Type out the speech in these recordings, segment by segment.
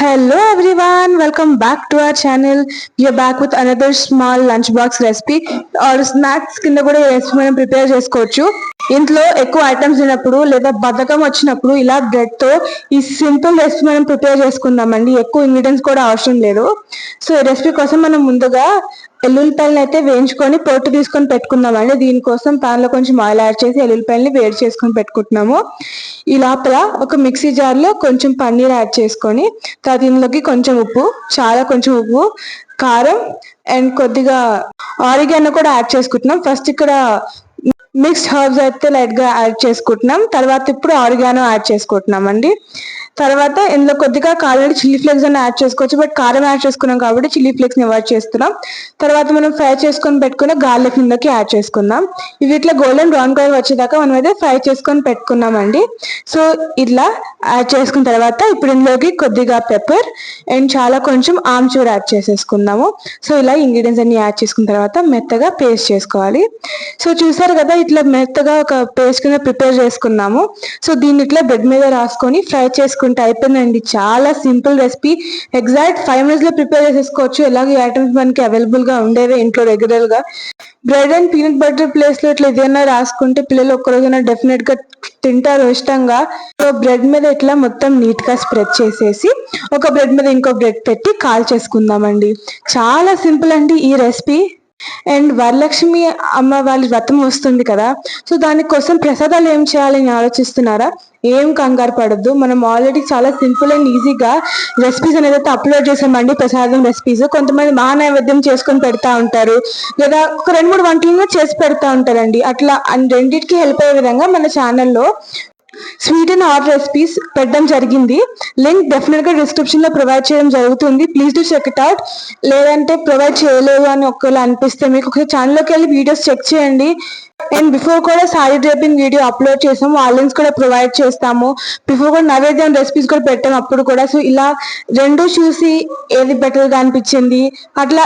Hello everyone, welcome back to our channel. We are back with another small lunchbox recipe or snacks కింద కూడా ఈ recipe మనం prepare చేసుకోవచ్చు. ఇంట్లో ఎక్కువ ఐటమ్స్ ఉన్నప్పుడు లేదా బద్ధకం వచ్చినప్పుడు ఇలా బ్రెడ్ తో ఈ సింపుల్ రెసిపీ మనం ప్రిపేర్ చేసుకుందామండి. ఎక్కువ ఇంగ్రీడియంట్స్ కూడా అవసరం లేదు. సో ఈ రెసిపీ కోసం మనం ముందుగా ఎల్లుల్లిపాయలను అయితే వేయించుకొని పొట్టు తీసుకొని పెట్టుకుందామండి. దీనికోసం పాన్ లో కొంచెం ఆయిల్ యాడ్ చేసి ఎల్లుల్లిపాయలని వేడి చేసుకొని పెట్టుకుంటున్నాము. ఈ లోపల ఒక మిక్సీ జార్ లో కొంచెం పన్నీర్ యాడ్ చేసుకొని తర్వాత ఇందులోకి కొంచెం ఉప్పు, కొంచెం ఉప్పు, కారం అండ్ కొద్దిగా ఆరిగానో కూడా యాడ్ చేసుకుంటున్నాం. ఫస్ట్ ఇక్కడ మిక్స్డ్ హర్బ్స్ అయితే లైట్ గా యాడ్ చేసుకుంటున్నాం. తర్వాత ఇప్పుడు ఆరిగానో యాడ్ చేసుకుంటున్నాం అండి. తర్వాత ఇందులో కొద్దిగా కారం చిల్లీ ఫ్లేక్స్ అని యాడ్ చేసుకోవచ్చు, బట్ కారం యాడ్ చేసుకున్నాం కాబట్టి చిల్లీ ఫ్లేక్స్ ని అవాయిడ్ చేస్తున్నాం. తర్వాత మనం ఫ్రై చేసుకొని పెట్టుకున్న గార్లిక్ ఇందులోకి యాడ్ చేసుకుందాం. ఇవి ఇట్లా గోల్డెన్ బ్రౌన్ కలర్ వచ్చేదాకా మనం అయితే ఫ్రై చేసుకొని పెట్టుకున్నామండి. సో ఇట్లా యాడ్ చేసుకున్న తర్వాత ఇప్పుడు ఇందులోకి కొద్దిగా పెప్పర్ అండ్ కొంచెం ఆమ్చూర్ యాడ్ చేసేసుకుందాము. సో ఇలా ఇంగ్రీడియంట్స్ అన్ని యాడ్ చేసుకున్న తర్వాత మెత్తగా పేస్ట్ చేసుకోవాలి. సో చూసారు కదా, ఇట్లా మెత్తగా ఒక పేస్ట్ కింద ప్రిపేర్ చేసుకున్నాము. సో దీన్ని ఇట్లా బ్రెడ్ మీద రాసుకొని ఫ్రై చేసుకుంటే అయిపోయిందండి. చాలా సింపుల్ రెసిపీ, ఎగ్జాక్ట్ 5 minutes లో ప్రిపేర్ చేసేసుకోవచ్చు. ఎలాగో ఐటమ్స్ మనకి అవైలబుల్ గా ఉండేవి ఇంట్లో రెగ్యులర్ గా. Bread and peanut butter place లో ఇట్లా ఏదైనా రాసుకుంటే పిల్లలు ఒక్కరోజైనా డెఫినెట్ గా తింటారు ఇష్టంగా. సో బ్రెడ్ మీద ఇట్లా మొత్తం నీట్ గా స్ప్రెడ్ చేసేసి ఒక బ్రెడ్ మీద ఇంకో బ్రెడ్ పెట్టి కాల్ చేసుకుందామండి. చాలా సింపుల్ అండి ఈ రెసిపీ. అండ్ వరలక్ష్మి అమ్మ వాళ్ళ వ్రతం వస్తుంది కదా, సో దానికోసం ప్రసాదాలు ఏం చేయాలని ఆలోచిస్తున్నారా? ఏం కంగారు పడద్దు, మనం ఆల్రెడీ చాలా సింపుల్ అండ్ ఈజీగా రెసిపీస్ అనేది అయితే అప్లోడ్ చేసామండి. ప్రసాదం రెసిపీస్ కొంతమంది మహానైవేద్యం చేసుకొని పెడతా ఉంటారు, లేదా ఒక 2-3 వంటలు చేసి పెడతా ఉంటారండి. అట్లా రెండింటికి హెల్ప్ అయ్యే విధంగా మన ఛానల్లో స్వీట్ అండ్ హాట్ రెసిపీస్ పెట్టడం జరిగింది. లింక్ డెఫినెట్ గా డిస్క్రిప్షన్ లో ప్రొవైడ్ చేయడం జరుగుతుంది. Please do check it out. లేదంటే ప్రొవైడ్ చేయలేదు అని ఒకవేళ అనిపిస్తే మీకు ఒకసారి ఛానల్లోకి వెళ్ళి వీడియోస్ చెక్ చేయండి. అండ్ బిఫోర్ కూడా సారీ డ్రేపింగ్ వీడియో అప్లోడ్ చేసాము, ఆ లింక్స్ కూడా ప్రొవైడ్ చేస్తాము. బిఫోర్ కూడా నైవేద్యం రెసిపీస్ కూడా పెట్టాము అప్పుడు కూడా. సో ఇలా రెండు చూసి ఏది బెటర్ గా అనిపించింది, అట్లా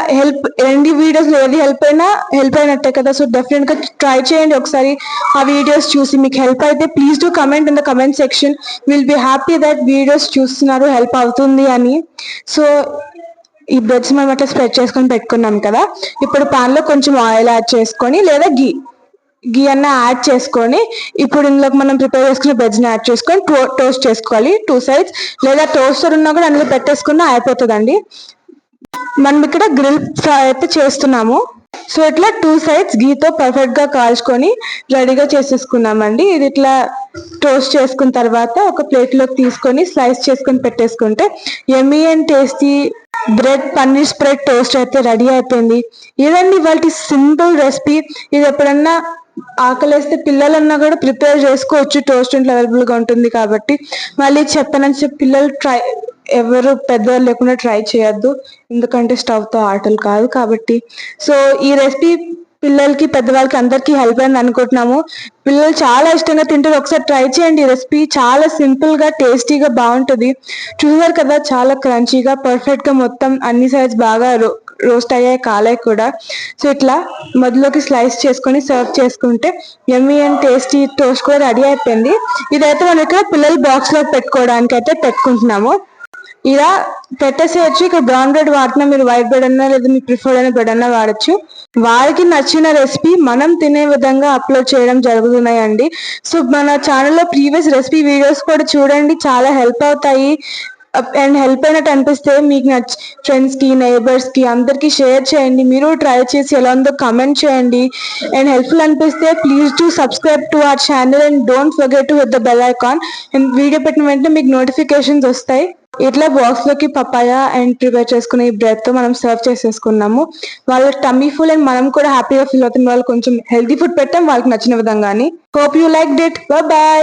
రెండు వీడియోస్ లో ఏది హెల్ప్ అయినట్టే కదా. సో డెఫినెట్ గా ట్రై చేయండి ఒకసారి ఆ వీడియోస్ చూసి. మీకు హెల్ప్ అయితే please do comment in the comment section. Will be happy that videos చూస్తున్నారు, హెల్ప్ అవుతుంది అని. సో ఈ బ్రెడ్స్ మనం అట్లా స్ప్రెడ్ చేసుకొని పెట్టుకున్నాం కదా. ఇప్పుడు పాన్ లో కొంచెం ఆయిల్ యాడ్ చేసుకొని లేదా గీ అన్న యాడ్ చేసుకొని ఇప్పుడు ఇందులోకి మనం ప్రిపేర్ చేసుకున్న బ్రెడ్స్ ని యాడ్ చేసుకొని టోస్ట్ చేసుకోవాలి 2 sides. లేదా టోస్టర్ ఉన్నా కూడా అందులో పెట్టేసుకున్నా అయిపోతుందండి. మనం ఇక్కడ గ్రిల్ ఫ్రై అయితే చేస్తున్నాము. సో ఇట్లా 2 sides గీతో పర్ఫెక్ట్ గా కాల్చుకొని రెడీగా చేసేసుకున్నామండి. ఇది ఇట్లా టోస్ట్ చేసుకున్న తర్వాత ఒక ప్లేట్ లోకి తీసుకొని స్లైస్ చేసుకొని పెట్టేసుకుంటే యమ్మీ and tasty bread paneer spread toast అయితే రెడీ అయిపోయింది. ఇదండి ఇవాళ సింపుల్ రెసిపీ. ఇది ఎప్పుడన్నా ఆకలేస్తే పిల్లలన్నా కూడా ప్రిపేర్ చేసుకోవచ్చు, టోస్ట్ ఇంట్లో అవైలబుల్ గా ఉంటుంది కాబట్టి. మళ్ళీ చెప్పనని చెప్పి పిల్లలు ఎవరు పెద్దవాళ్ళు లేకుండా ట్రై చేయొద్దు, ఎందుకంటే స్టవ్ తో ఆటలు కాదు కాబట్టి. సో ఈ రెసిపీ పిల్లలకి పెద్దవాళ్ళకి అందరికీ హెల్ప్ అయింది అనుకుంటున్నాము. పిల్లలు చాలా ఇష్టంగా తింటారు, ఒకసారి ట్రై చేయండి. ఈ రెసిపీ చాలా సింపుల్ గా టేస్టీగా బాగుంటుంది. చూసారు కదా, చాలా క్రంచీగా పర్ఫెక్ట్ గా మొత్తం అన్ని సైడ్స్ బాగా రోస్ట్ అయ్యాయి, కాలాయి కూడా. సో ఇట్లా మొదలుకి స్లైస్ చేసుకొని సర్వ్ చేసుకుంటే యమ్మీ అండ్ టేస్టీ టోస్ట్ కూడా రెడీ అయిపోయింది. ఇదైతే మనం ఇక్కడ పిల్లలు బాక్స్ లో పెట్టుకోవడానికి అయితే పెట్టుకుంటున్నాము. ఇలా పెట్టేసేయచ్చు. ఇక్కడ బ్రౌన్ బ్రెడ్ వాడినా మీరు వైట్ బ్రెడ్ అన్నా లేదా మీ ప్రిఫర్డ్ అయిన బ్రెడ్ అన్నా వాడచ్చు. వారికి నచ్చిన రెసిపీ మనం తినే విధంగా అప్లోడ్ చేయడం జరుగుతున్నాయండి. సో మన ఛానల్లో ప్రీవియస్ రెసిపీ వీడియోస్ కూడా చూడండి, చాలా హెల్ప్ అవుతాయి. అండ్ హెల్ప్ అయినట్టు అనిపిస్తే మీకు ఫ్రెండ్స్ కి నైబర్స్ కి అందరికి షేర్ చేయండి. మీరు ట్రై చేసి ఎలా ఉందో కమెంట్ చేయండి. అండ్ హెల్ప్ఫుల్ అనిపిస్తే please to subscribe to our channel and don't forget to hit the bell icon. And video పెట్టిన వెంటనే మీకు నోటిఫికేషన్స్ వస్తాయి. ఇట్లా బాక్స్ లోకి పపాయ అండ్ ప్రిపేర్ చేసుకునే ఈ బ్రెడ్ తో మనం సర్వ్ చేసేసుకున్నాము. వాళ్ళ టమ్మీ ఫుల్ అండ్ మనం కూడా హ్యాపీగా ఫీల్ అవుతుంది. వాళ్ళు కొంచెం హెల్తీ ఫుడ్ పెట్టాం వాళ్ళకి నచ్చిన విధంగా. Hope you like it. By.